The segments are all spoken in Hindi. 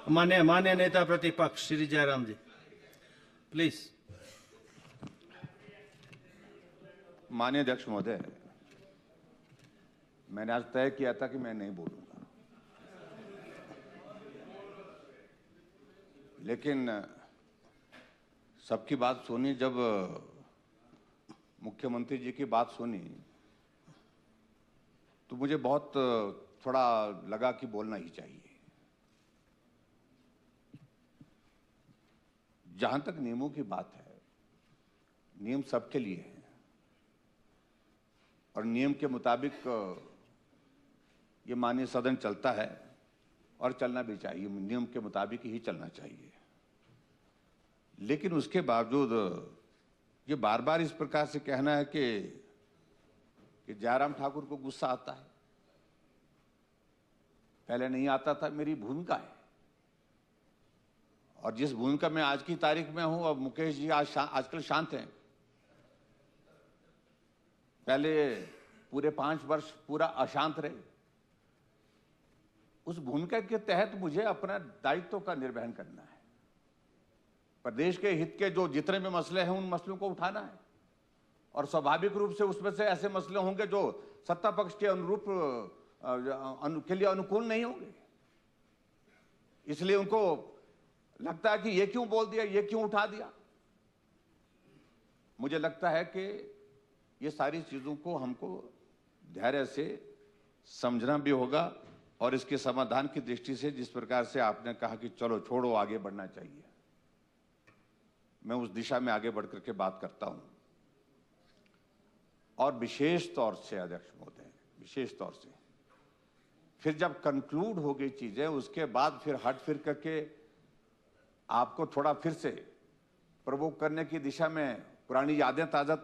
मान्य नेता प्रतिपक्ष श्री जयराम जी, प्लीज। माननीय अध्यक्ष महोदय, मैंने आज तय किया था कि मैं नहीं बोलूंगा, लेकिन सबकी बात सुनी, जब मुख्यमंत्री जी की बात सुनी तो मुझे बहुत थोड़ा लगा कि बोलना ही चाहिए। जहां तक नियमों की बात है, नियम सबके लिए है और नियम के मुताबिक ये माननीय सदन चलता है और चलना भी चाहिए, नियम के मुताबिक ही चलना चाहिए। लेकिन उसके बावजूद ये बार बार इस प्रकार से कहना है कि जयराम ठाकुर को गुस्सा आता है, पहले नहीं आता था, मेरी भूमिका है। और जिस भूमिका में आज की तारीख में हूं, अब मुकेश जी आजकल शांत हैं, पहले पूरे 5 वर्ष पूरा अशांत रहे। उस भूमिका के तहत मुझे अपना दायित्व का निर्वहन करना है, प्रदेश के हित के जो जितने भी मसले हैं उन मसलों को उठाना है, और स्वाभाविक रूप से उसमें से ऐसे मसले होंगे जो सत्ता पक्ष के अनुरूप के लिए अनुकूल नहीं होंगे। इसलिए उनको लगता है कि ये क्यों बोल दिया, ये क्यों उठा दिया। मुझे लगता है कि ये सारी चीजों को हमको धैर्य से समझना भी होगा, और इसके समाधान की दृष्टि से जिस प्रकार से आपने कहा कि चलो छोड़ो, आगे बढ़ना चाहिए, मैं उस दिशा में आगे बढ़ करके बात करता हूं। और विशेष तौर से अध्यक्ष महोदय, विशेष तौर से फिर जब कंक्लूड हो गई चीजें, उसके बाद फिर हट फिर करके आपको थोड़ा फिर से प्रवोक करने की दिशा में पुरानी यादें ताजा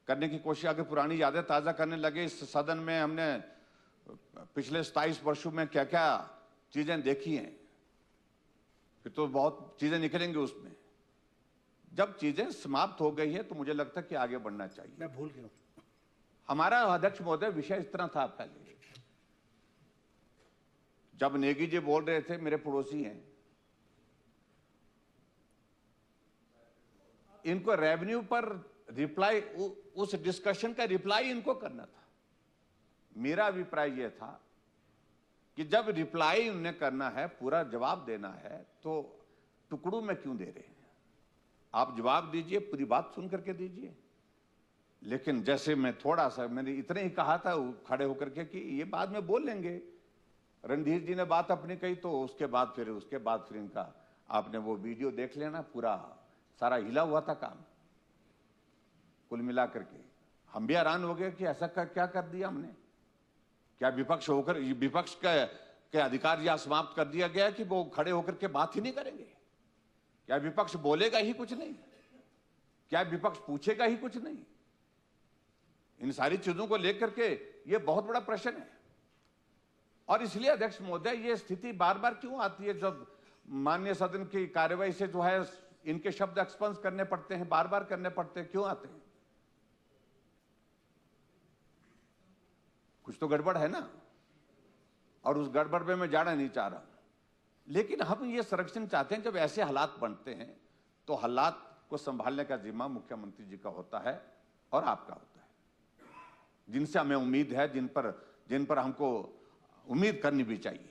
करने की कोशिश, आगे पुरानी यादें ताजा करने लगे। इस सदन में हमने पिछले 27 वर्षों में क्या क्या चीजें देखी हैं, फिर तो बहुत चीजें निकलेंगी उसमें। जब चीजें समाप्त हो गई है तो मुझे लगता है कि आगे बढ़ना चाहिए। मैं भूल गया। हमारा अध्यक्ष महोदय विषय इस तरह था, पहले जब नेगी जी बोल रहे थे, मेरे पड़ोसी हैं, इनको रेवेन्यू पर रिप्लाई, उस डिस्कशन का रिप्लाई इनको करना था। मेरा अभिप्राय यह था कि जब रिप्लाई उन्हें करना है, पूरा जवाब देना है, तो टुकड़ों में क्यों दे रहे हैं? आप जवाब दीजिए, पूरी बात सुन करके दीजिए। लेकिन जैसे मैं थोड़ा सा, मैंने इतने ही कहा था खड़े होकर के कि ये बाद में बोल लेंगे, रणधीर जी ने बात अपनी कही, तो उसके बाद फिर इनका आपने वो वीडियो देख लेना, पूरा सारा हिला हुआ था काम। कुल मिला करके हम भी हैरान हो गए कि ऐसा क्या कर दिया हमने। क्या विपक्ष होकर विपक्ष के अधिकार या समाप्त कर दिया गया कि वो खड़े होकर के बात ही नहीं करेंगे? क्या विपक्ष बोलेगा ही कुछ नहीं? क्या विपक्ष पूछेगा ही कुछ नहीं? इन सारी चीजों को लेकर के ये बहुत बड़ा प्रश्न है। और इसलिए अध्यक्ष महोदय, ये स्थिति बार बार क्यों आती है, जब माननीय सदन की कार्यवाही से जो है इनके शब्द एक्सपंस करने पड़ते हैं, बार बार करने पड़ते हैं, क्यों आते हैं? कुछ तो गड़बड़ है ना, और उस गड़बड़ में मैं जाना नहीं चाह रहा। लेकिन हम ये संरक्षण चाहते हैं, जब ऐसे हालात बनते हैं तो हालात को संभालने का जिम्मा मुख्यमंत्री जी का होता है और आपका होता है, जिनसे हमें उम्मीद है, जिन पर हमको उम्मीद करनी भी चाहिए।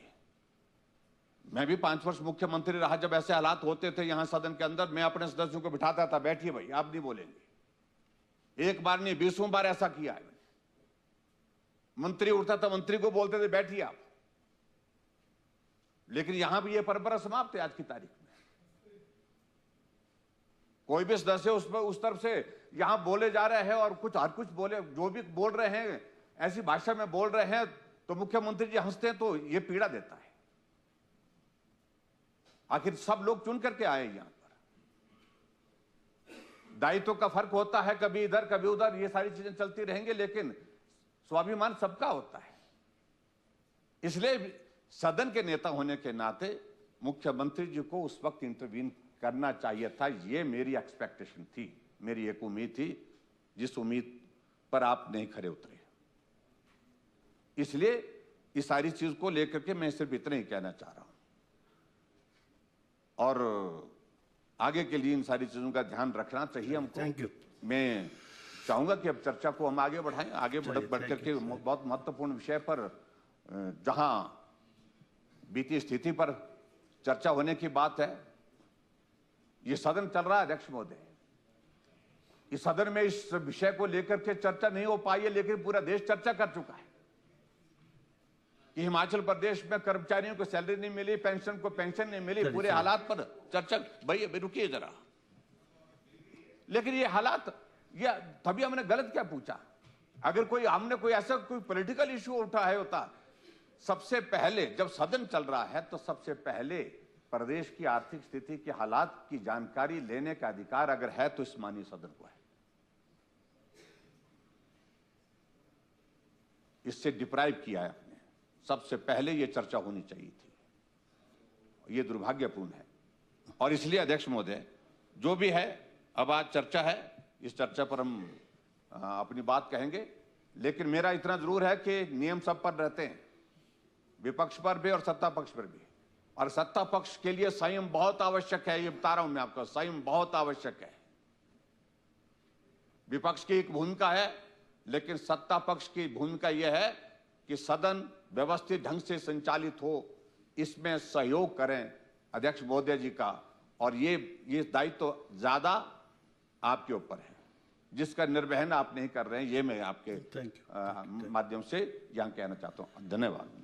मैं भी 5 वर्ष मुख्यमंत्री रहा, जब ऐसे हालात होते थे यहां सदन के अंदर, मैं अपने सदस्यों को बिठाता था, बैठिए भाई, आप नहीं बोलेंगे। एक बार नहीं, 20 बार ऐसा किया है। मंत्री उठता था, मंत्री को बोलते थे बैठिए आप। लेकिन यहां भी यह परंपरा समाप्त है आज की तारीख में। कोई भी सदस्य उस तरफ से यहां बोले जा रहे हैं और हर कुछ बोले, जो भी बोल रहे हैं ऐसी भाषा में बोल रहे हैं, तो मुख्यमंत्री जी हंसते हैं, तो यह पीड़ा देता है। आखिर सब लोग चुन करके आए यहां पर, दायित्व का फर्क होता है, कभी इधर कभी उधर, ये सारी चीजें चलती रहेंगी, लेकिन स्वाभिमान सबका होता है। इसलिए सदन के नेता होने के नाते मुख्यमंत्री जी को उस वक्त इंटरवीन करना चाहिए था। ये मेरी एक्सपेक्टेशन थी, मेरी एक उम्मीद थी, जिस उम्मीद पर आप नहीं खरे उतरे। इसलिए इस सारी चीज को लेकर के मैं सिर्फ इतना ही कहना चाह रहा हूं और आगे के लिए इन सारी चीजों का ध्यान रखना चाहिए हमको। Thank you. मैं चाहूंगा कि अब चर्चा को हम आगे बढ़ाएं, आगे चलिए, बढ़ thank करके you, sir। बहुत महत्वपूर्ण विषय पर जहां बीती स्थिति पर चर्चा होने की बात है। ये सदन चल रहा है अध्यक्ष महोदय, इस सदन में इस विषय को लेकर के चर्चा नहीं हो पाई है, लेकिन पूरा देश चर्चा कर चुका है कि हिमाचल प्रदेश में कर्मचारियों को सैलरी नहीं मिली, पेंशन को पेंशन नहीं मिली, पूरे हालात पर चर्चा। भाई अभी रुकिए जरा, लेकिन ये हालात, ये तभी हमने गलत क्या पूछा? अगर कोई हमने कोई ऐसा कोई पॉलिटिकल इशू उठाया होता, सबसे पहले जब सदन चल रहा है तो सबसे पहले प्रदेश की आर्थिक स्थिति के हालात की जानकारी लेने का अधिकार अगर है तो इस माननीय सदन को है। इससे डिप्राइव किया है आपने, सबसे पहले यह चर्चा होनी चाहिए थी। यह दुर्भाग्यपूर्ण है और इसलिए अध्यक्ष महोदय जो भी है, अब आज चर्चा है, इस चर्चा पर हम अपनी बात कहेंगे, लेकिन मेरा इतना जरूर है कि नियम सब पर रहते हैं, विपक्ष पर भी और सत्ता पक्ष पर भी। और सत्ता पक्ष के लिए संयम बहुत आवश्यक है, ये बता रहा हूं मैं आपको, संयम बहुत आवश्यक है। विपक्ष की एक भूमिका है, लेकिन सत्ता पक्ष की भूमिका यह है कि सदन व्यवस्थित ढंग से संचालित हो, इसमें सहयोग करें अध्यक्ष महोदय जी का। और ये दायित्व तो ज्यादा आपके ऊपर है, जिसका निर्वहन आप नहीं कर रहे हैं, ये मैं आपके माध्यम से यहां कहना चाहता हूं। धन्यवाद।